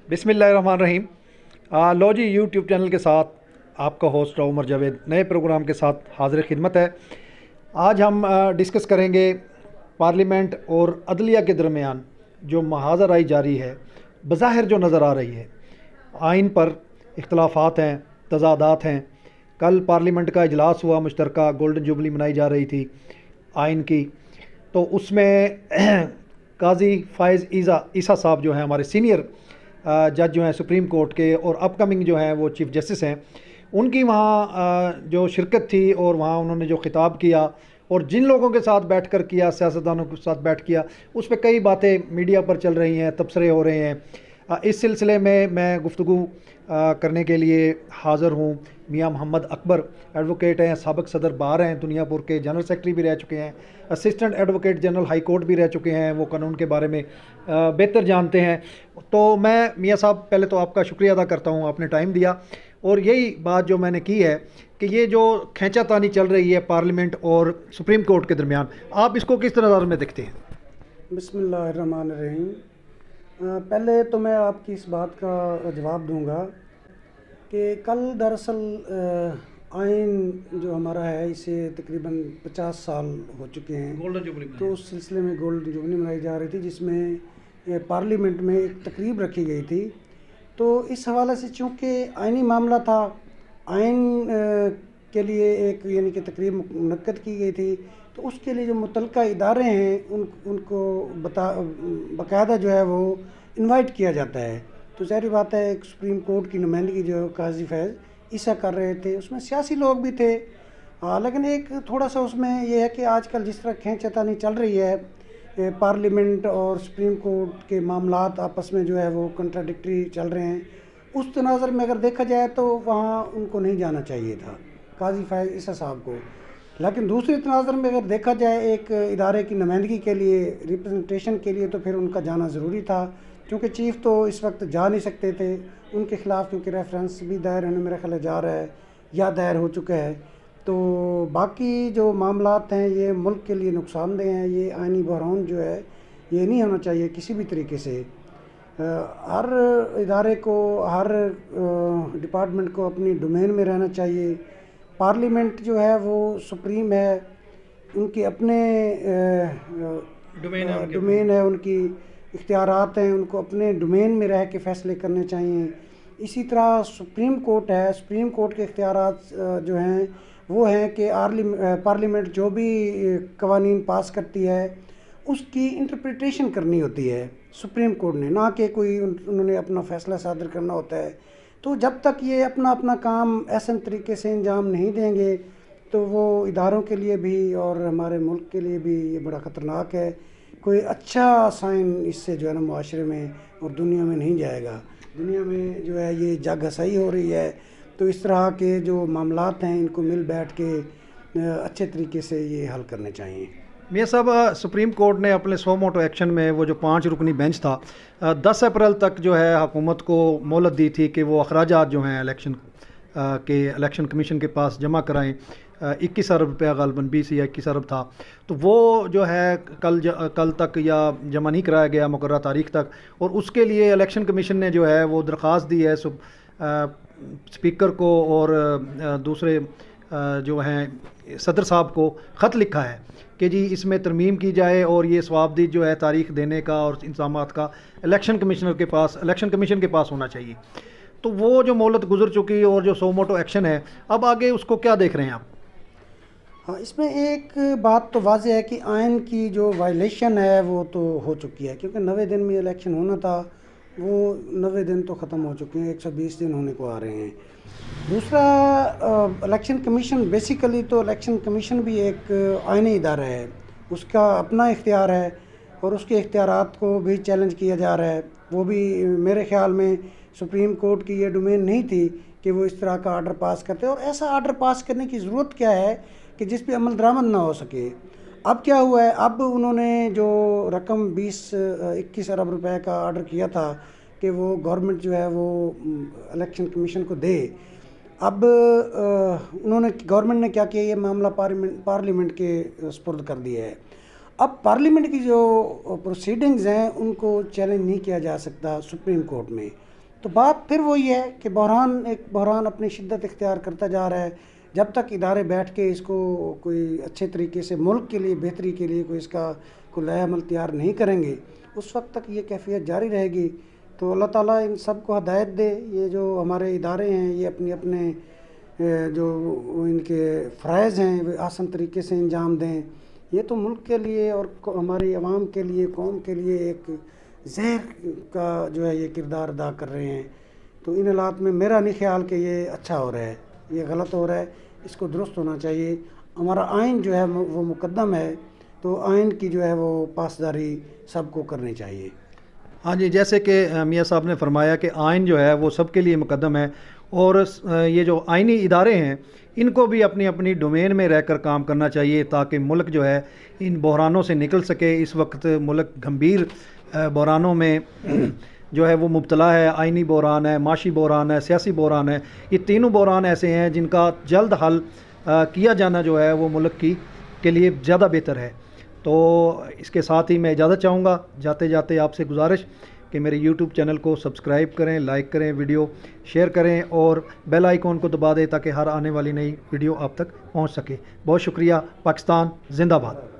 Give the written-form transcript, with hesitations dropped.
بسم اللہ الرحمن الرحیم۔ لو جی یوٹیوب چینل کے ساتھ آپ کا ہوسٹ عمر جاوید نئے پروگرام کے ساتھ حاضر خدمت ہے۔ آج ہم ڈسکس کریں گے پارلیمنٹ اور عدلیہ کے درمیان جو محاذ رائی جاری ہے، بظاہر جو نظر آ رہی ہے، آئین پر اختلافات ہیں، تضادات ہیں۔ کل پارلیمنٹ کا اجلاس ہوا، مشترکہ گولڈن جوبلی منائی جا رہی تھی آئین کی، تو اس میں قاضی فائز عیسیٰ صاحب جو ہیں ہمارے سینئر جج جو ہیں سپریم کورٹ کے اور اپ کمنگ جو ہیں وہ چیف جسٹس ہیں، ان کی وہاں جو شرکت تھی اور وہاں انہوں نے جو خطاب کیا اور جن لوگوں کے ساتھ بیٹھ کر کیا، سیاستدانوں کے ساتھ بیٹھ کیا، اس پہ کئی باتیں میڈیا پر چل رہی ہیں، تبصرے ہو رہے ہیں۔ اس سلسلے میں گفتگو کرنے کے لیے حاضر ہوں۔ میاں محمد اکبر ایڈوکیٹ ہیں، سابق صدر بار ہیں، دنیا پور کے جنرل سیکرٹری بھی رہ چکے ہیں، assistant advocate general high court بھی رہ چکے ہیں، وہ قانون کے بارے میں بہتر جانتے ہیں۔ تو میں میاں صاحب پہلے تو آپ کا شکریہ ادا کرتا ہوں، آپ نے ٹائم دیا، اور یہی بات جو میں نے کی ہے کہ یہ جو کھینچا تانی چل رہی ہے پارلیمنٹ اور سپریم کورٹ کے درمیان، آپ اس کو کس طرح میں دیکھتے ہیں؟ بسم اللہ الرحمن الرحیم۔ پہلے تو میں آپ کی اس بات کا جواب دوں گا کہ کل دراصل آئین جو ہمارا ہے اسے تقریباً 50 سال ہو چکے ہیں، گولڈن جوبلی تو اس سلسلے میں گولڈن جوبلی منائی جا رہی تھی، جس میں پارلیمنٹ میں ایک تقریب رکھی گئی تھی۔ تو اس حوالے سے چونکہ آئینی معاملہ تھا، آئین کے لیے ایک یعنی کہ تقریب منعقد کی گئی تھی، تو اس کے لیے جو متعلقہ ادارے ہیں ان کو باقاعدہ جو ہے وہ انوائٹ کیا جاتا ہے۔ تو ظاہری بات ہے ایک سپریم کورٹ کی نمائندگی جو قاضی فیض عیسیٰ کر رہے تھے، اس میں سیاسی لوگ بھی تھے، لیکن ایک تھوڑا سا اس میں یہ ہے کہ آج کل جس طرح کھینچتانی چل رہی ہے، پارلیمنٹ اور سپریم کورٹ کے معاملات آپس میں جو ہے وہ کنٹراڈکٹری چل رہے ہیں، اس تناظر میں اگر دیکھا جائے تو وہاں ان کو نہیں جانا چاہیے تھا، قاضی فیض عیسیٰ صاحب کو۔ لیکن دوسری تناظر میں اگر دیکھا جائے ایک ادارے کی نمائندگی کے لیے، ریپرزنٹیشن کے لیے، تو پھر ان کا جانا ضروری تھا، کیونکہ چیف تو اس وقت جا نہیں سکتے تھے، ان کے خلاف کیونکہ ریفرنس بھی دائر ہونے میرا خیال جا رہا ہے یا دائر ہو چکا ہے۔ تو باقی جو معاملات ہیں یہ ملک کے لیے نقصان دہ ہیں، یہ آئینی بحران جو ہے یہ نہیں ہونا چاہیے کسی بھی طریقے سے۔ ہر ادارے کو، ہر ڈپارٹمنٹ کو اپنی ڈومین میں رہنا چاہیے۔ پارلیمنٹ جو ہے وہ سپریم ہے، ان کے اپنے ڈومین ہے، ان کی اختیارات ہیں، ان کو اپنے ڈومین میں رہ کے فیصلے کرنے چاہیے۔ اسی طرح سپریم کورٹ ہے، سپریم کورٹ کے اختیارات جو ہیں وہ ہیں کہ پارلیمنٹ جو بھی قوانین پاس کرتی ہے اس کی انٹرپریٹیشن کرنی ہوتی ہے سپریم کورٹ نے، نہ کہ کوئی انہوں نے اپنا فیصلہ صادر کرنا ہوتا ہے۔ تو جب تک یہ اپنا کام احسن طریقے سے انجام نہیں دیں گے تو وہ اداروں کے لیے بھی اور ہمارے ملک کے لیے بھی یہ بڑا خطرناک ہے۔ کوئی اچھا سائن اس سے جو ہے نا معاشرے میں اور دنیا میں نہیں جائے گا۔ دنیا میں جو ہے یہ جگ ہسائی ہو رہی ہے، تو اس طرح کے جو معاملات ہیں ان کو مل بیٹھ کے اچھے طریقے سے یہ حل کرنے چاہیے۔ میاں صاحب، سپریم کورٹ نے اپنے سو موٹو ایکشن میں وہ جو 5 رکنی بینچ تھا، 10 اپریل تک جو ہے حکومت کو مہلت دی تھی کہ وہ اخراجات جو ہیں الیکشن کمیشن کے پاس جمع کرائیں۔ 21 ارب روپیہ غالباً 20 یا 21 ارب تھا، تو وہ جو ہے کل تک یا جمع نہیں کرایا گیا مقررہ تاریخ تک، اور اس کے لیے الیکشن کمیشن نے جو ہے وہ درخواست دی ہے اسپیکر کو اور دوسرے جو ہیں صدر صاحب کو خط لکھا ہے کہ جی اس میں ترمیم کی جائے اور یہ ثوابدید جو ہے تاریخ دینے کا اور انتظامات کا الیکشن کمیشن کے پاس ہونا چاہیے۔ تو وہ جو مہلت گزر چکی اور جو سو موٹو ایکشن ہے، اب آگے اس کو کیا دیکھ رہے ہیں آپ؟ ہاں، اس میں ایک بات تو واضح ہے کہ آئین کی جو وائلیشن ہے وہ تو ہو چکی ہے، کیونکہ 90 دن میں الیکشن ہونا تھا، وہ 90 دن تو ختم ہو چکے ہیں، 120 دن ہونے کو آ رہے ہیں۔ دوسرا، الیکشن کمیشن بیسیکلی تو الیکشن کمیشن بھی ایک آئینی ادارہ ہے، اس کا اپنا اختیار ہے اور اس کے اختیارات کو بھی چیلنج کیا جا رہا ہے۔ وہ بھی میرے خیال میں سپریم کورٹ کی یہ ڈومین نہیں تھی کہ وہ اس طرح کا آرڈر پاس کرتے، اور ایسا آرڈر پاس کرنے کی ضرورت کیا ہے کہ جس پہ عمل درآمد نہ ہو سکے۔ اب کیا ہوا ہے، اب انہوں نے جو رقم 21 ارب روپے کا آرڈر کیا تھا کہ وہ گورنمنٹ جو ہے وہ الیکشن کمیشن کو دے، اب گورنمنٹ نے کیا کیا، یہ معاملہ پارلیمنٹ کے سپرد کر دیا ہے۔ اب پارلیمنٹ کی جو پروسیڈنگز ہیں ان کو چیلنج نہیں کیا جا سکتا سپریم کورٹ میں. تو بات پھر وہی ہے کہ بحران اپنی شدت اختیار کرتا جا رہا ہے. جب تک ادارے بیٹھ کے اس کو کوئی اچھے طریقے سے ملک کے لیے بہتری کے لیے کوئی اس کا کوئی لائحہ عمل تیار نہیں کریں گے اس وقت تک یہ کیفیت جاری رہے گی. تو اللہ تعالیٰ ان سب کو ہدایت دے. یہ جو ہمارے ادارے ہیں یہ اپنے جو ان کے فرائض ہیں وہ آسان طریقے سے انجام دیں. یہ تو ملک کے لیے اور ہماری عوام کے لیے قوم کے لیے ایک زہر کا جو ہے یہ کردار ادا کر رہے ہیں. تو ان حالات میں میرا نہیں خیال کہ یہ اچھا ہو رہا ہے, یہ غلط ہو رہا ہے. اس کو درست ہونا چاہیے. ہمارا آئین جو ہے وہ مقدم ہے تو آئین کی جو ہے وہ پاسداری سب کو کرنی چاہیے. ہاں جی, جیسے کہ میاں صاحب نے فرمایا کہ آئین جو ہے وہ سب کے لیے مقدم ہے, اور یہ جو آئینی ادارے ہیں ان کو بھی اپنی اپنی ڈومین میں رہ کر کام کرنا چاہیے تاکہ ملک جو ہے ان بحرانوں سے نکل سکے. اس وقت ملک گھمبیر بحرانوں میں جو ہے وہ مبتلا ہے. آئینی بحران ہے, معاشی بحران ہے, سیاسی بحران ہے. یہ تینوں بحران ایسے ہیں جن کا جلد حل کیا جانا جو ہے وہ ملک کے لیے زیادہ بہتر ہے. تو اس کے ساتھ ہی میں اجازت چاہوں گا. جاتے جاتے آپ سے گزارش کہ میرے یوٹیوب چینل کو سبسکرائب کریں, لائک کریں, ویڈیو شیئر کریں اور بیل آئیکن کو دبا دیں تاکہ ہر آنے والی نئی ویڈیو آپ تک پہنچ سکے. بہت شکریہ. پاکستان زندہ باد.